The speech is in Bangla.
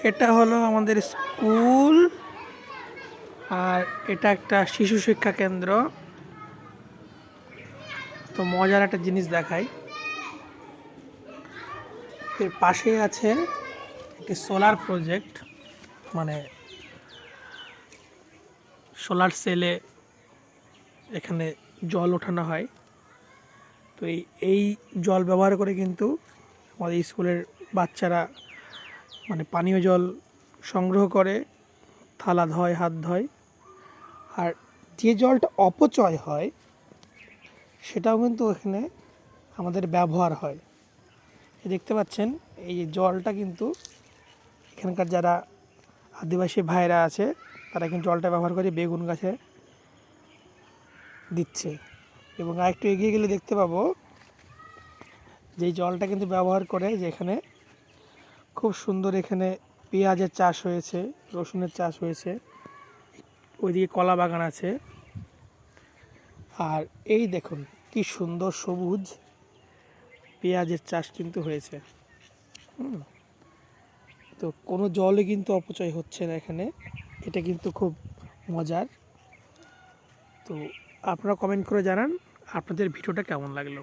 এটা হলো আমাদের স্কুল, আর এটা একটা শিশু শিক্ষা কেন্দ্র। তো মজার একটা জিনিস দেখাই, এর পাশে আছে একটি সোলার প্রজেক্ট, মানে সোলার সেলে এখানে জল ওঠানো হয়। তো এই জল ব্যবহার করে কিন্তু আমাদের স্কুলের বাচ্চারা মানে পানীয় জল সংগ্রহ করে, থালা ধয়, হাত ধয়। আর যে জলটা অপচয় হয় সেটাও কিন্তু এখানে আমাদের ব্যবহার হয়। দেখতে পাচ্ছেন এই যে জলটা কিন্তু এখানকার যারা আদিবাসী ভাইরা আছে তারা কিন্তু জলটা ব্যবহার করে বেগুন গাছে দিচ্ছে। এবং আরেকটু এগিয়ে গেলে দেখতে পাবো যে জলটা কিন্তু ব্যবহার করে, যেখানে খুব সুন্দর এখানে পেঁয়াজের চাষ হয়েছে, রসুনের চাষ হয়েছে, ওইদিকে কলা বাগান আছে। আর এই দেখুন কি সুন্দর সবুজ পেঁয়াজের চাষ কিন্তু হয়েছে। তো কোনো জলই কিন্তু অপচয় হচ্ছে না এখানে, এটা কিন্তু খুব মজার। তো আপনারা কমেন্ট করে জানান আপনাদের ভিডিওটা কেমন লাগলো।